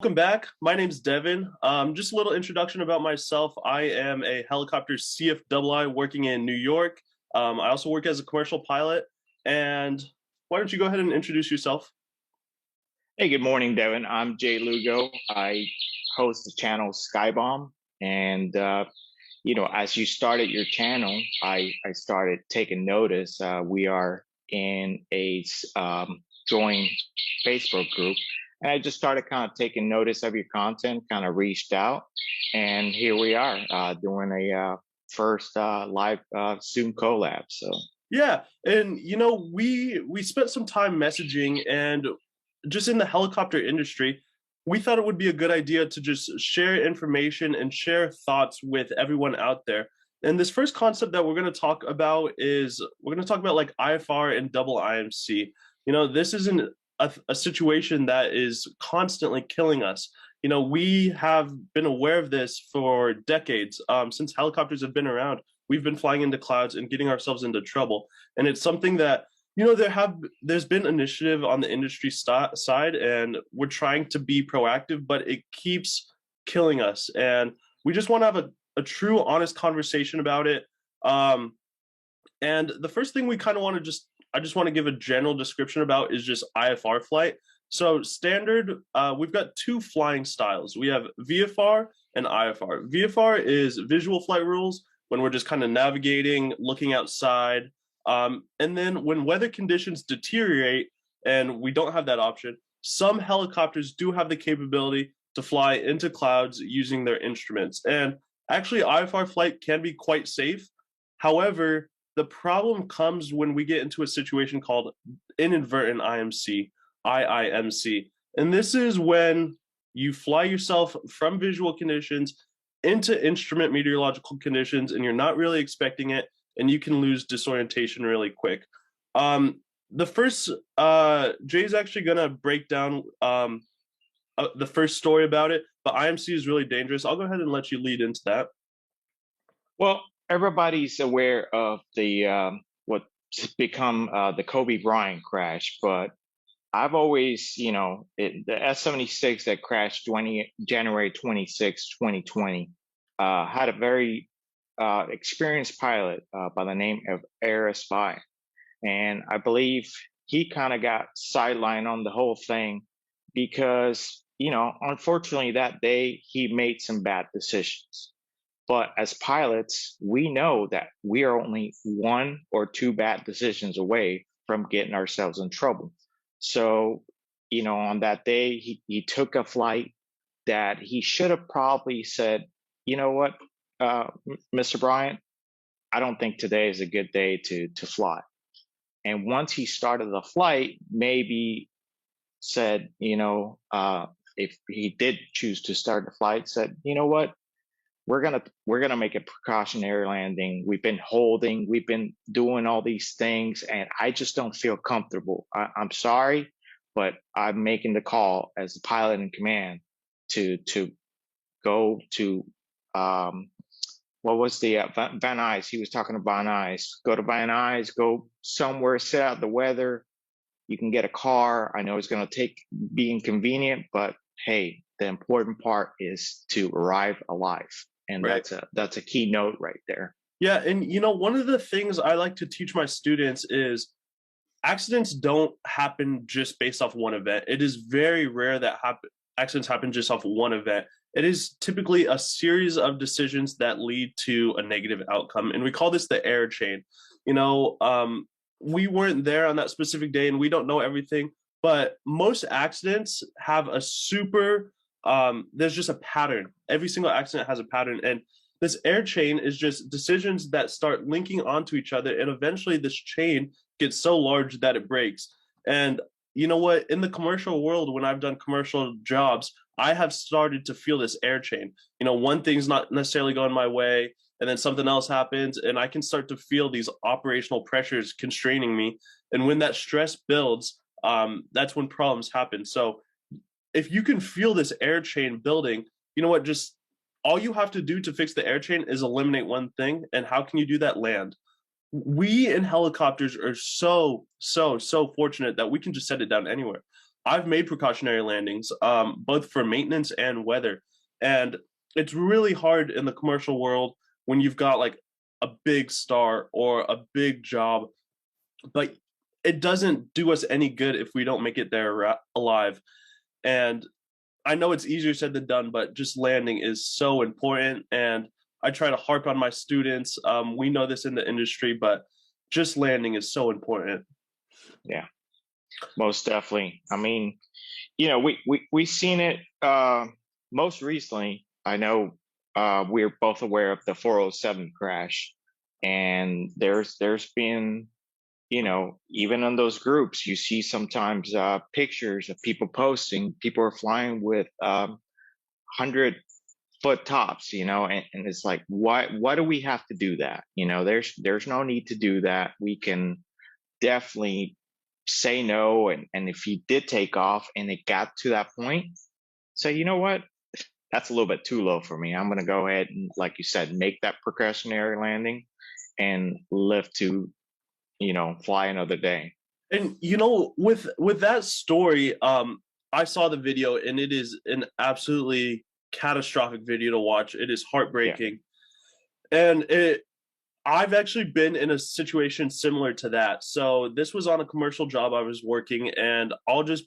Welcome back. My name's Devin. Just a little introduction about myself. I am a helicopter CFII working in New York. I also work as a commercial pilot. And why don't you go ahead and introduce yourself? Hey, good morning, Devin. I'm Jay Lugo. I host the channel Skybomb. And, as you started your channel, I started taking notice. We are in a joint Facebook group. And I just started kind of taking notice of your content, kind of reached out. And here we are doing a first live Zoom collab. So, Yeah, and we spent some time messaging and just in the helicopter industry, we thought it would be a good idea to just share information and share thoughts with everyone out there. And this first concept that we're going to talk about is we're going to talk about like IFR and double IMC. This isn't a situation that is constantly killing us. We have been aware of this for decades, since helicopters have been around. We've been flying into clouds and getting ourselves into trouble. And it's something that there's been initiative on the industry side, and we're trying to be proactive, but it keeps killing us. And we just want to have a true, honest conversation about it. And the first thing we kind of want to I just want to give a general description about is just IFR flight. So standard, we've got two flying styles. We have VFR and IFR. VFR is visual flight rules when we're just kind of navigating, looking outside. And then when weather conditions deteriorate and we don't have that option, some helicopters do have the capability to fly into clouds using their instruments. And actually, IFR flight can be quite safe. However, the problem comes when we get into a situation called Inadvertent IMC, IIMC. And this is when you fly yourself from visual conditions into instrument meteorological conditions and you're not really expecting it, and you can lose disorientation really quick. The first, Jay's actually going to break down the first story about it, but IMC is really dangerous. I'll go ahead and let you lead into that. well, everybody's aware of the what's become the Kobe Bryant crash, but I've always, the S-76 that crashed January 26, 2020, had a very experienced pilot by the name of Spy. And I believe he kind of got sidelined on the whole thing because, unfortunately that day he made some bad decisions. But as pilots, we know that we are only one or two bad decisions away from getting ourselves in trouble. So, on that day, he took a flight that he should have probably said, you know what, Mr. Bryant, I don't think today is a good day to fly. And once he started the flight, maybe said, if he did choose to start the flight, said, you know what, we're gonna make a precautionary landing. We've been holding, we've been doing all these things, and I just don't feel comfortable. I'm sorry, but I'm making the call as the pilot in command to go to what was the Van Nuys? He was talking about Van Nuys. Go to Van Nuys. Go somewhere, sit out the weather. You can get a car. I know it's going to be inconvenient, but hey, the important part is to arrive alive. And Right. that's a key note right there. Yeah, and one of the things I like to teach my students is accidents don't happen just based off one event. It is very rare that accidents happen just off one event. It is typically a series of decisions that lead to a negative outcome, and we call this the error chain. We weren't there on that specific day, and we don't know everything. But most accidents have a super there's just a pattern. Every single accident has a pattern. And this air chain is just decisions that start linking onto each other. And eventually this chain gets so large that it breaks. And you know what? In the commercial world, when I've done commercial jobs, I have started to feel this air chain. One thing's not necessarily going my way, and then something else happens, and I can start to feel these operational pressures constraining me. And when that stress builds, that's when problems happen. So if you can feel this air chain building, you know what? Just all you have to do to fix the air chain is eliminate one thing. And how can you do that? Land. We in helicopters are so fortunate that we can just set it down anywhere. I've made precautionary landings, both for maintenance and weather. And it's really hard in the commercial world when you've got like a big star or a big job, but it doesn't do us any good if we don't make it there alive. And I know it's easier said than done, but just landing is so important. And I try to harp on my students. We know this in the industry, but just landing is so important. Yeah, most definitely. I mean, we've seen it most recently. I know we're both aware of the 407 crash, and there's been, even in those groups, you see sometimes pictures of people posting. People are flying with 100-foot tops, and it's like, why do we have to do that? There's no need to do that. We can definitely say no, and if he did take off and it got to that point, say, you know what, that's a little bit too low for me. I'm going to go ahead and, like you said, make that precautionary landing and live to, fly another day. And with that story, I saw the video and it is an absolutely catastrophic video to watch. It is heartbreaking. Yeah. And I've actually been in a situation similar to that. So this was on a commercial job I was working, and I'll just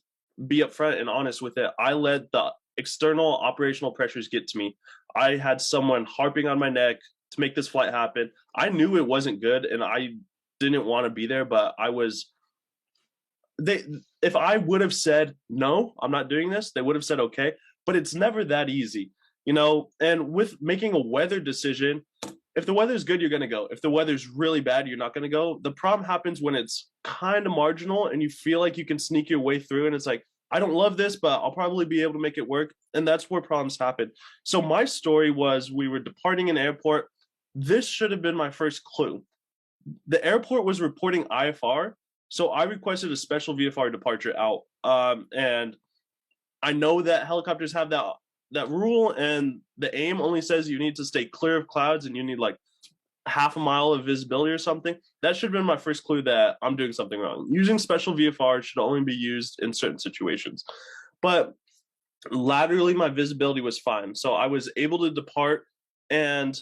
be upfront and honest with it. I let the external operational pressures get to me. I had someone harping on my neck to make this flight happen. I knew it wasn't good and I didn't want to be there, but if I would have said, no, I'm not doing this, they would have said, okay, but it's never that easy, and with making a weather decision, if the weather's good, you're going to go. If the weather's really bad, you're not going to go. The problem happens when it's kind of marginal and you feel like you can sneak your way through. And it's like, I don't love this, but I'll probably be able to make it work. And that's where problems happen. So my story was, we were departing an airport. This should have been my first clue. The airport was reporting IFR. So I requested a special VFR departure out. And I know that helicopters have that rule, and the AIM only says you need to stay clear of clouds and you need like half a mile of visibility or something. That should have been my first clue that I'm doing something wrong. Using special VFR should only be used in certain situations. But laterally, my visibility was fine. So I was able to depart. And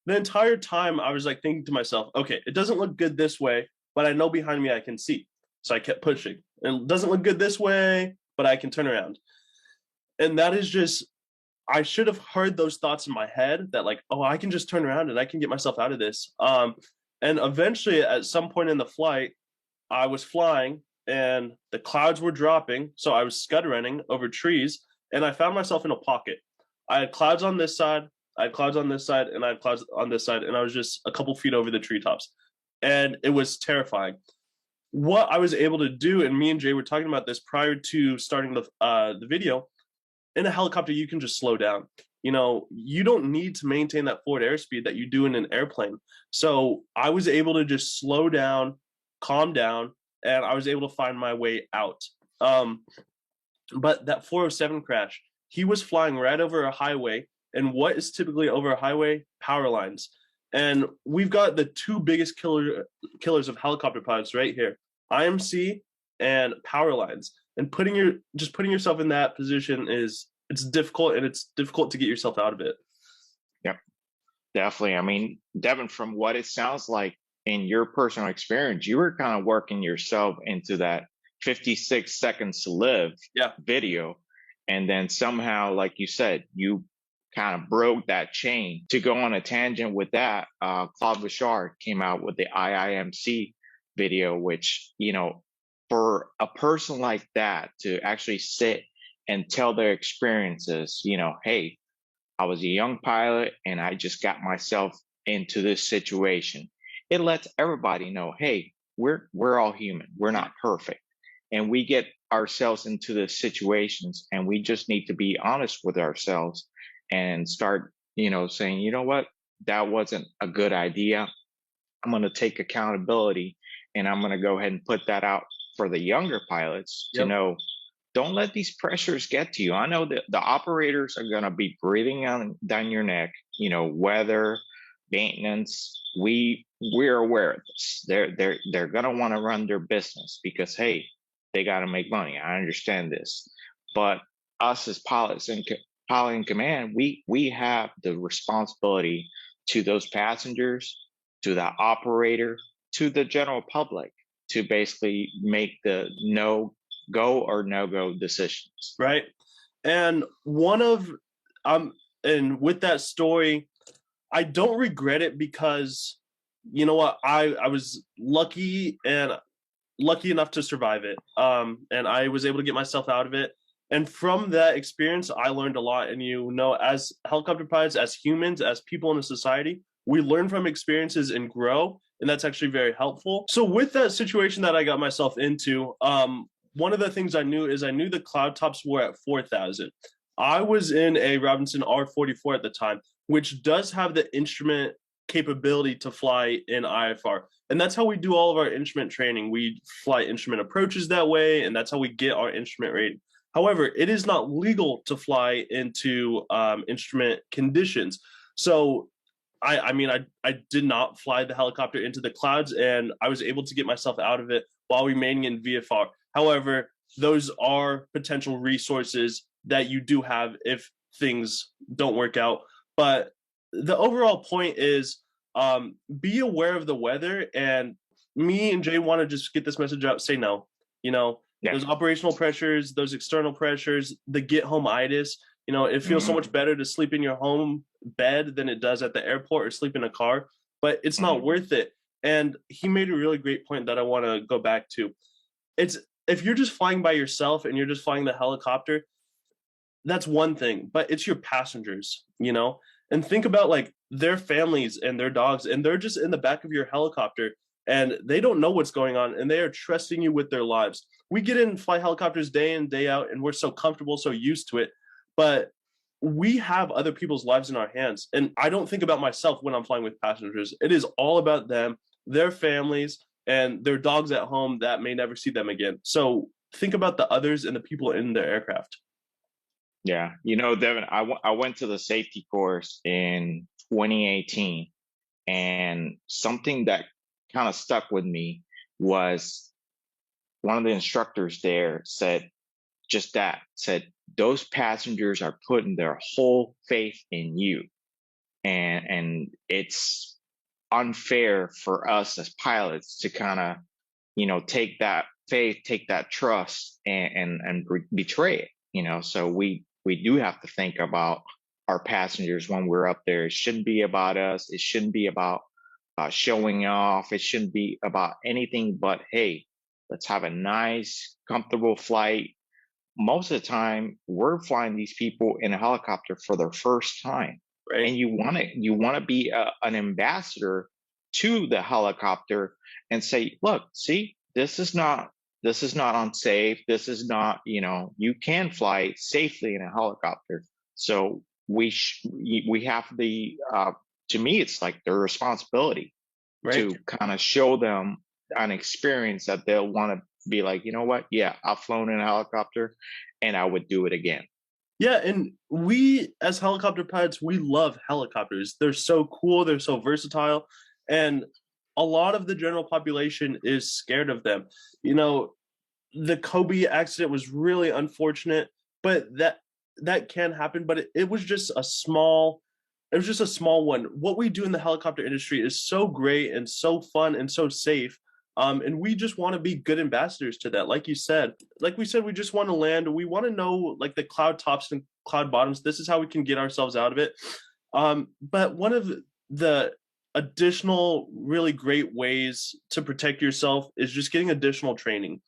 the entire time I was like thinking to myself, okay, it doesn't look good this way, but I know behind me I can see. So I kept pushing. And it doesn't look good this way, but I can turn around. And that is just, I should have heard those thoughts in my head that like, oh, I can just turn around and I can get myself out of this. And eventually at some point in the flight, I was flying and the clouds were dropping. So I was scud running over trees and I found myself in a pocket. I had clouds on this side, I had clouds on this side, and I had clouds on this side. And I was just a couple feet over the treetops. And it was terrifying. What I was able to do, and me and Jay were talking about this prior to starting the video, in a helicopter, you can just slow down. You don't need to maintain that forward airspeed that you do in an airplane. So I was able to just slow down, calm down, and I was able to find my way out. But that 407 crash, he was flying right over a highway. And what is typically over a highway? Power lines. And we've got the two biggest killers of helicopter pilots right here, IMC and power lines. And putting yourself in that position it's difficult, and it's difficult to get yourself out of it. Yep, definitely. I mean, Devin, from what it sounds like in your personal experience, you were kind of working yourself into that 56 seconds to live video. And then somehow, like you said, you kind of broke that chain. To go on a tangent with that, Claude Bouchard came out with the IIMC video, which, for a person like that to actually sit and tell their experiences, hey, I was a young pilot and I just got myself into this situation. It lets everybody know, hey, we're all human. We're not perfect. And we get ourselves into the situations, and we just need to be honest with ourselves and start, saying, you know what, that wasn't a good idea. I'm going to take accountability, and I'm going to go ahead and put that out for the younger pilots to know, don't let these pressures get to you. I know that the operators are going to be breathing down your neck, weather, maintenance. We're aware of this. They're going to want to run their business because, hey, they got to make money. I understand this, but us as pilots and pilot in command, we have the responsibility to those passengers, to the operator, to the general public, to basically make the no go or no go decisions. Right. And one of and with that story, I don't regret it because you know what, I was lucky enough to survive it. And I was able to get myself out of it. And from that experience, I learned a lot. And you know, as helicopter pilots, as humans, as people in a society, we learn from experiences and grow. And that's actually very helpful. So with that situation that I got myself into, one of the things I knew is I knew the cloud tops were at 4,000. I was in a Robinson R44 at the time, which does have the instrument capability to fly in IFR. And that's how we do all of our instrument training. We fly instrument approaches that way, and that's how we get our instrument rating. However, it is not legal to fly into instrument conditions. So I did not fly the helicopter into the clouds, and I was able to get myself out of it while remaining in VFR. However, those are potential resources that you do have if things don't work out. But the overall point is be aware of the weather. And me and Jay want to just get this message out. Say no. You know, Yeah. those operational pressures, those external pressures, the get home-itis. You know, it feels so much better to sleep in your home bed than it does at the airport or sleep in a car, but it's not worth it. And he made a really great point that I want to go back to. It's if you're just flying by yourself and you're just flying the helicopter, that's one thing, but it's your passengers, you know? And think about like their families and their dogs, and they're just in the back of your helicopter and they don't know what's going on and they are trusting you with their lives. We get in and fly helicopters day in, day out, and we're so comfortable, so used to it. But we have other people's lives in our hands. And I don't think about myself when I'm flying with passengers. It is all about them, their families, and their dogs at home that may never see them again. So think about the others and the people in the aircraft. Yeah, you know, Devin, I went to the safety course in 2018, and something that kind of stuck with me was one of the instructors there said just that, said those passengers are putting their whole faith in you. And it's unfair for us as pilots to kind of, you know, take that faith, take that trust and betray it, you know. So we do have to think about our passengers when we're up there. It shouldn't be about us. It shouldn't be about showing off. It shouldn't be about anything but, hey, let's have a nice, comfortable flight. Most of the time, we're flying these people in a helicopter for their first time, Right. and you want to be an ambassador to the helicopter and say, look, see, this is not unsafe. This is not, you know, you can fly safely in a helicopter. So we have the to me, it's like their responsibility to kind of show them an experience that they'll want to be like, you know what? Yeah, I've flown in a helicopter and I would do it again. Yeah, and we as helicopter pilots, we love helicopters. They're so cool, they're so versatile, and a lot of the general population is scared of them. You know, the Kobe accident was really unfortunate, but that can happen, but it was just a small one. What we do in the helicopter industry is so great and so fun and so safe. And we just want to be good ambassadors to that. Like you said, like we said, we just want to land. We want to know like the cloud tops and cloud bottoms. This is how we can get ourselves out of it. But one of the additional really great ways to protect yourself is just getting additional training.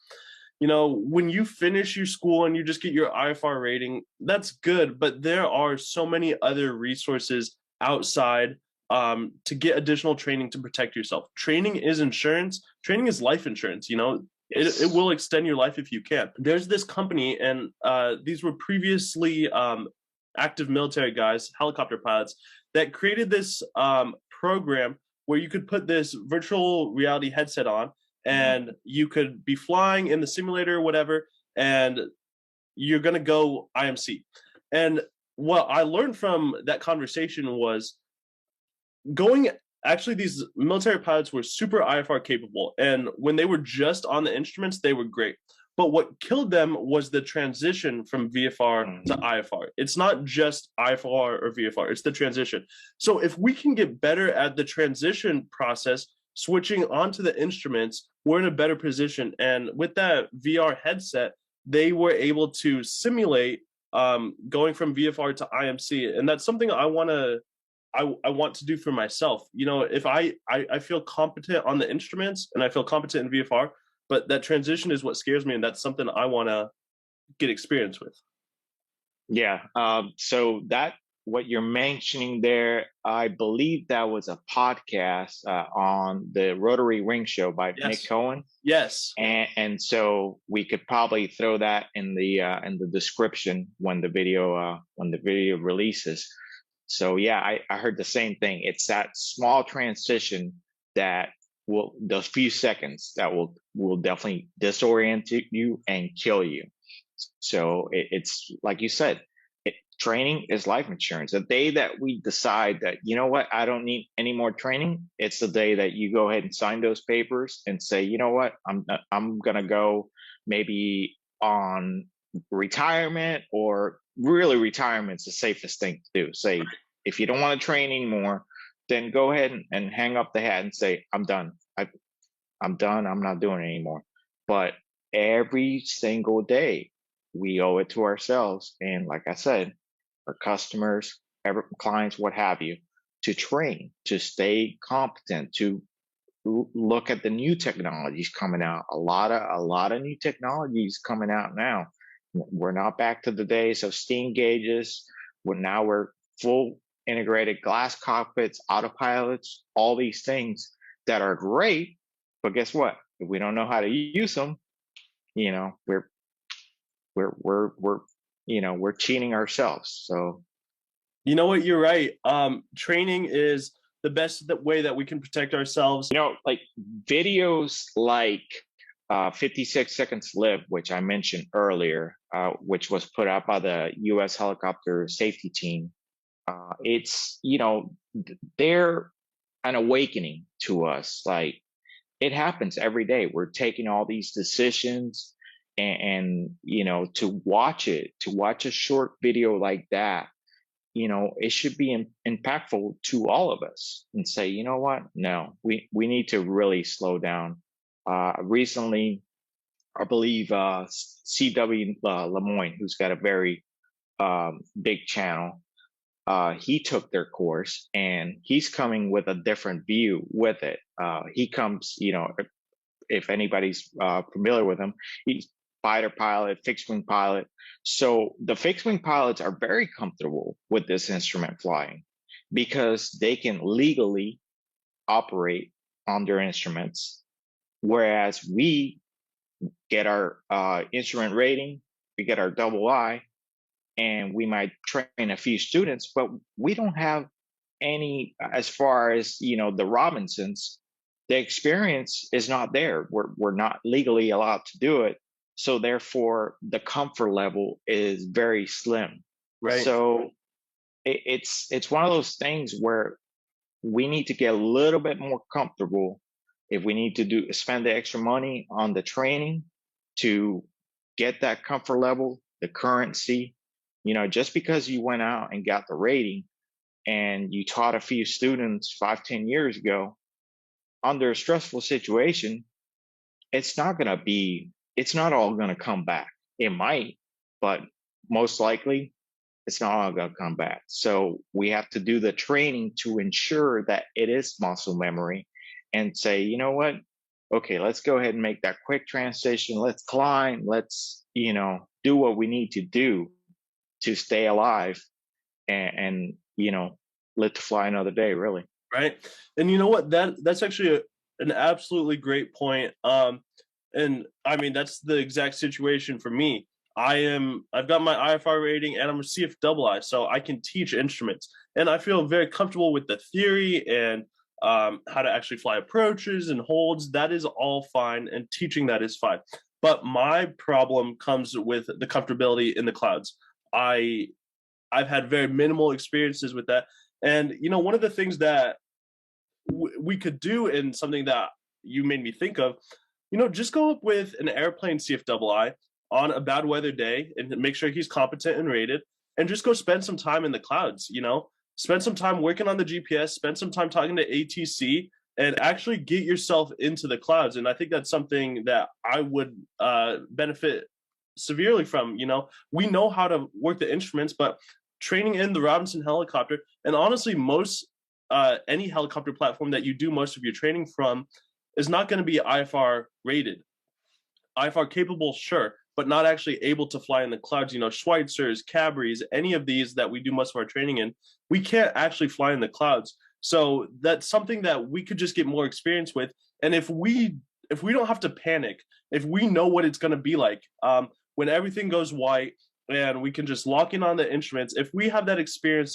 You know, when you finish your school and you just get your IFR rating, that's good. But there are so many other resources outside to get additional training to protect yourself. Training is insurance. Training is life insurance. You know, it will extend your life if you can. There's this company, and these were previously active military guys, helicopter pilots, that created this program where you could put this virtual reality headset on, and you could be flying in the simulator or whatever, and you're going to go IMC. And what I learned from that conversation was actually these military pilots were super IFR capable, and when they were just on the instruments, they were great. But what killed them was the transition from VFR to IFR. It's not just IFR or VFR, it's the transition. So if we can get better at the transition process, switching onto the instruments, we're in a better position. And with that VR headset, they were able to simulate going from VFR to IMC. And that's something I want to do for myself. You know, if I feel competent on the instruments and I feel competent in VFR, but that transition is what scares me, and that's something I want to get experience with. Yeah. So that what you're mentioning there, I believe that was a podcast on the Rotary Ring Show by Nick Cohen. Yes. And so we could probably throw that in the description when the video releases. So yeah, I heard the same thing. It's that small transition that those few seconds that will definitely disorient you and kill you. So it's like you said, training is life insurance. The day that we decide that, you know what, I don't need any more training, it's the day that you go ahead and sign those papers and say, you know what, I'm gonna go maybe on retirement, or really retirement's the safest thing to do. Say, if you don't want to train anymore, then go ahead and hang up the hat and say, I'm done. I'm done. I'm not doing it anymore. But every single day, we owe it to ourselves. And like I said, our customers, clients, what have you, to train, to stay competent, to look at the new technologies coming out. A lot of new technologies coming out now. We're not back to the days of steam gauges. We're full integrated glass cockpits, autopilots, all these things that are great. But guess what? If we don't know how to use them, you know, we're cheating ourselves. So, you know what, you're right. Training is the best way that we can protect ourselves. You know, like videos like 56 Seconds Live, which I mentioned earlier, which was put out by the U.S. Helicopter Safety Team. It's, you know, they're an awakening to us. Like, it happens every day. We're taking all these decisions, and you know, to watch a short video like that, you know, it should be impactful to all of us and say, you know what? No, we need to really slow down. Recently, I believe CW Lemoyne, who's got a very big channel, he took their course and he's coming with a different view with it. He comes, you know, if anybody's familiar with him, he's fighter pilot, fixed wing pilot. So the fixed wing pilots are very comfortable with this instrument flying because they can legally operate on their instruments. Whereas we get our instrument rating, we get our double I, and we might train a few students, but we don't have any, as far as, you know, the Robinsons, the experience is not there. We're not legally allowed to do it. So therefore the comfort level is very slim. Right. So it's one of those things where we need to get a little bit more comfortable. If we need to spend the extra money on the training to get that comfort level, the currency, you know, just because you went out and got the rating and you taught a few students 5-10 years ago under a stressful situation, it's not all going to come back. It might, but most likely it's not all going to come back. So we have to do the training to ensure that it is muscle memory and say, you know what? Okay, let's go ahead and make that quick transition. Let's climb. Let's, you know, do what we need to do to stay alive and you know, live to fly another day, really. Right. And you know what, that's actually an absolutely great point. And I mean, that's the exact situation for me. I've got my IFR rating and I'm a CFII, so I can teach instruments, and I feel very comfortable with the theory and how to actually fly approaches and holds. That is all fine, and teaching that is fine. But my problem comes with the comfortability in the clouds. I've had very minimal experiences with that. And, you know, one of the things that we could do, and something that you made me think of, Just go up with an airplane CFII on a bad weather day and make sure he's competent and rated, and just go spend some time in the clouds. Spend some time working on the GPS, spend some time talking to ATC, and actually get yourself into the clouds. And I think that's something that I would benefit severely from. We know how to work the instruments, but training in the Robinson helicopter, and honestly, most any helicopter platform that you do most of your training from is not going to be IFR rated. IFR capable, sure, but not actually able to fly in the clouds. Schweitzers, Cabris, any of these that we do most of our training in, we can't actually fly in the clouds. So that's something that we could just get more experience with. And if we don't have to panic, if we know what it's going to be like when everything goes white, and we can just lock in on the instruments, if we have that experience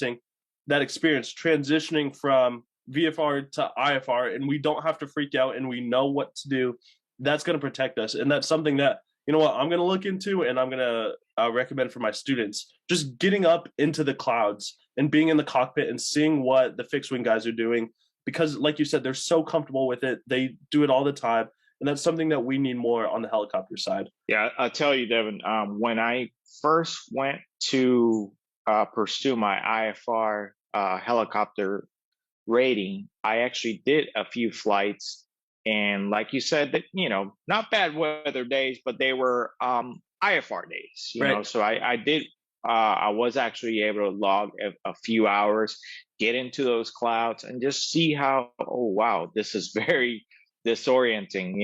transitioning from VFR to IFR, and we don't have to freak out, and we know what to do, that's going to protect us. And that's something that, I'm going to look into, and I'm going to recommend for my students, just getting up into the clouds and being in the cockpit and seeing what the fixed wing guys are doing, because like you said, they're so comfortable with it. They do it all the time. And that's something that we need more on the helicopter side. Yeah, I'll tell you, Devin, when I first went to pursue my IFR helicopter rating, I actually did a few flights. And like you said, that, not bad weather days, but they were IFR days, Right. So I was actually able to log a few hours, get into those clouds, and just see how, oh, wow, this is very disorienting.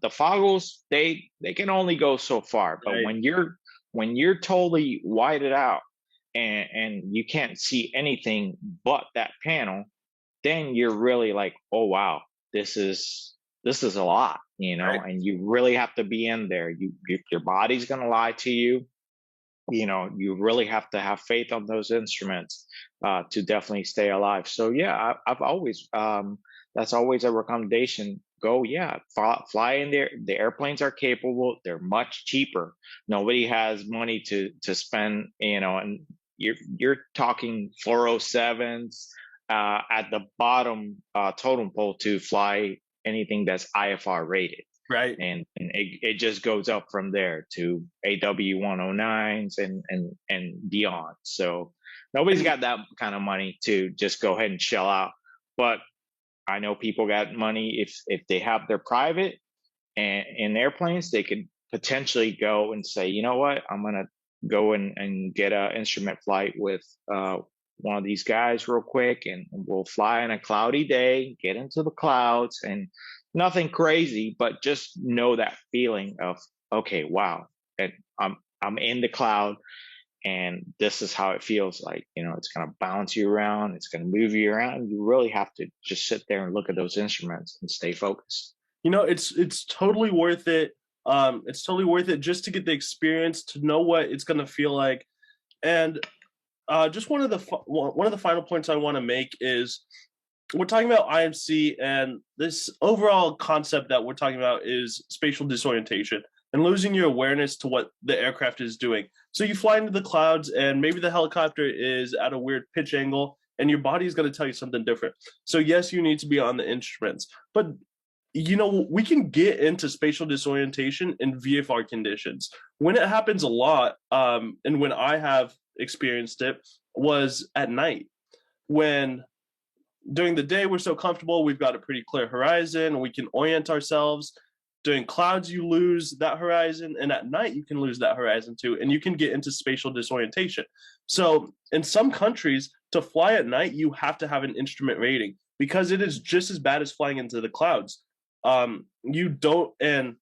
The foggles, they can only go so far, but Right. when you're totally whited out and you can't see anything but that panel, then you're really like, oh wow, this is a lot, Right. and you really have to be in there. Your body's gonna lie to you. You really have to have faith on those instruments to definitely stay alive. So yeah, I've always that's always a recommendation. Go, yeah, fly in there. The airplanes are capable. They're much cheaper. Nobody has money to spend, and you're talking 407s at the bottom totem pole to fly anything that's IFR rated. Right. And it just goes up from there to AW 109s and beyond. So nobody's got that kind of money to just go ahead and shell out. But I know people got money if they have their private and in airplanes, they could potentially go and say, you know what, I'm gonna go and get an instrument flight with one of these guys real quick, and we'll fly on a cloudy day, get into the clouds, and nothing crazy, but just know that feeling of, okay, wow, and I'm in the cloud, and this is how it feels like. It's going to bounce you around, it's going to move you around. You really have to just sit there and look at those instruments and stay focused. It's totally worth it. It's totally worth it just to get the experience, to know what it's going to feel like. And just one of the final points I want to make is, we're talking about IMC, and this overall concept that we're talking about is spatial disorientation and losing your awareness to what the aircraft is doing. So you fly into the clouds, and maybe the helicopter is at a weird pitch angle, and your body is going to tell you something different. So yes, you need to be on the instruments, but we can get into spatial disorientation in VFR conditions. When it happens a lot, and when I have experienced it, was at night. When during the day we're so comfortable, we've got a pretty clear horizon, we can orient ourselves. During clouds, you lose that horizon, and at night you can lose that horizon too, and you can get into spatial disorientation. So in some countries, to fly at night, you have to have an instrument rating, because it is just as bad as flying into the clouds. You don't, and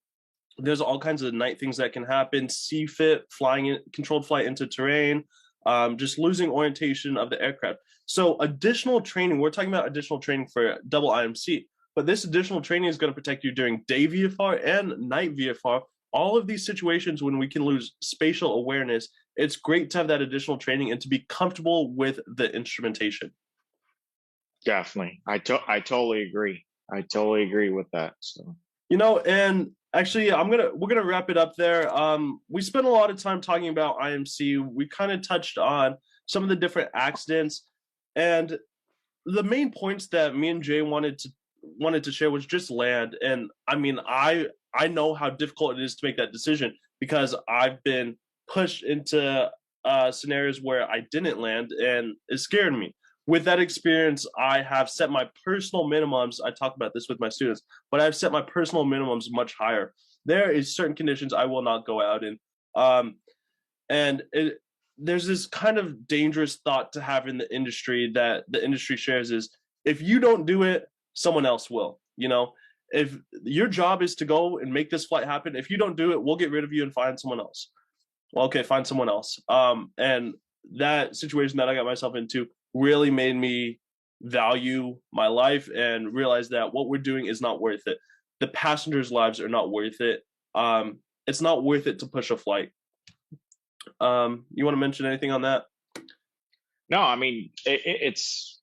there's all kinds of night things that can happen: CFIT, flying in controlled flight into terrain, just losing orientation of the aircraft. So additional training, we're talking about additional training for double IMC, but this additional training is going to protect you during day VFR and night VFR. All of these situations when we can lose spatial awareness, it's great to have that additional training and to be comfortable with the instrumentation. Definitely. I totally agree. I totally agree with that. So, and actually, we're gonna wrap it up there. We spent a lot of time talking about IMC. We kind of touched on some of the different accidents, and the main points that me and Jay wanted to share was just land. And I mean, I know how difficult it is to make that decision because I've been pushed into scenarios where I didn't land, and it scared me. With that experience, I have set my personal minimums. I talk about this with my students, but I've set my personal minimums much higher. There is certain conditions I will not go out in. Um, and there's this kind of dangerous thought to have in the industry that the industry shares is if you don't do it, someone else will. You know, if your job is to go and make this flight happen, if you don't do it, we'll get rid of you and find someone else. Well, okay, find someone else. And that situation that I got myself into really made me value my life and realize that what we're doing is not worth it. The passengers' lives are not worth it. It's not worth it to push a flight. You want to mention anything on that? No, I mean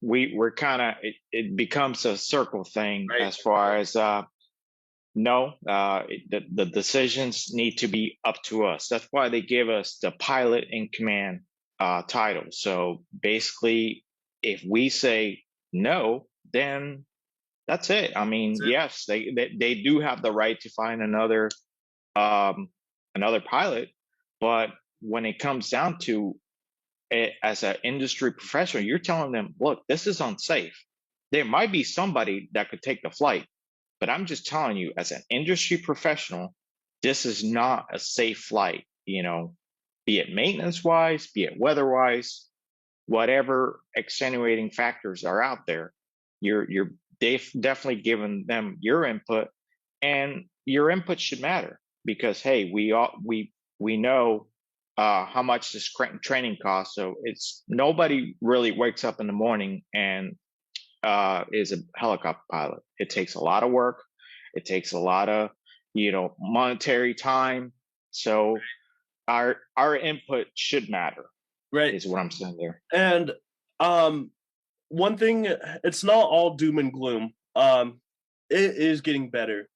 we're kind of it becomes a circle thing, right? As far as no, the decisions need to be up to us. That's why they give us the pilot in command title. So basically, if we say no, then that's it. I mean, yes, they do have the right to find another pilot, but when it comes down to it, as an industry professional, you're telling them, look, this is unsafe. There might be somebody that could take the flight, but I'm just telling you, as an industry professional, this is not a safe flight, you know, be it maintenance wise, be it weather wise, whatever extenuating factors are out there, you're definitely giving them your input, and your input should matter because, hey, we know how much this training costs. So it's nobody really wakes up in the morning and is a helicopter pilot. It takes a lot of work. It takes a lot of, you know, monetary time. So our input should matter. Right. Is what I'm saying there. And one thing, it's not all doom and gloom. It is getting better.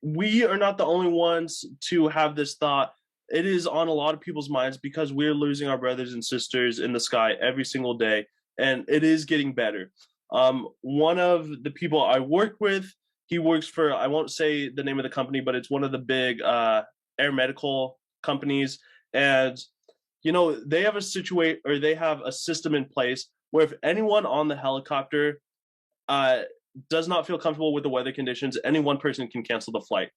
We are not the only ones to have this thought. It is on a lot of people's minds because we're losing our brothers and sisters in the sky every single day, and it is getting better. One of the people I work with, he works for, I won't say the name of the company, but it's one of the big air medical companies. And, you know, they have they have a system in place where if anyone on the helicopter does not feel comfortable with the weather conditions, any one person can cancel the flight.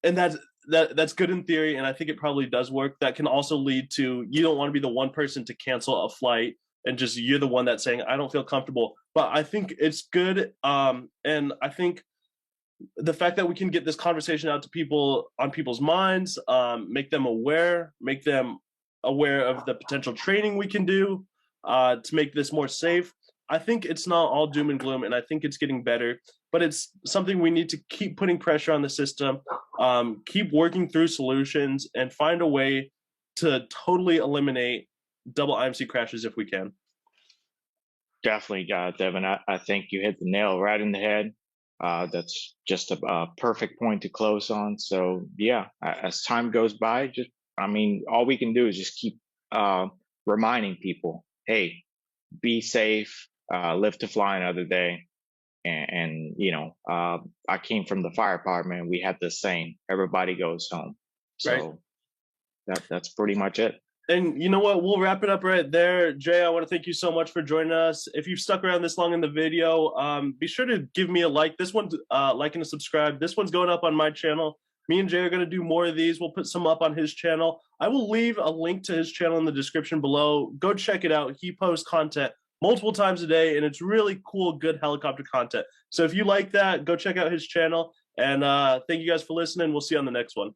And that's good in theory, and I think it probably does work. That can also lead to, you don't want to be the one person to cancel a flight and just you're the one that's saying, I don't feel comfortable. But I think it's good. And I think the fact that we can get this conversation out to people on people's minds, make them aware of the potential training we can do to make this more safe. I think it's not all doom and gloom, and I think it's getting better, but it's something we need to keep putting pressure on the system, keep working through solutions, and find a way to totally eliminate double IMC crashes if we can. Definitely, Devin. I think you hit the nail right in the head. That's just a perfect point to close on. So yeah, as time goes by, all we can do is just keep reminding people, hey, be safe, live to fly another day. And you know, I came from the fire department. We had the same. Everybody goes home. So right. That's pretty much it. And you know what? We'll wrap it up right there. Jay, I want to thank you so much for joining us. If you've stuck around this long in the video, be sure to give me a like. This one's like and a subscribe. This one's going up on my channel. Me and Jay are going to do more of these. We'll put some up on his channel. I will leave a link to his channel in the description below. Go check it out. He posts content multiple times a day, and it's really cool, good helicopter content. So if you like that, go check out his channel. And thank you guys for listening. We'll see you on the next one.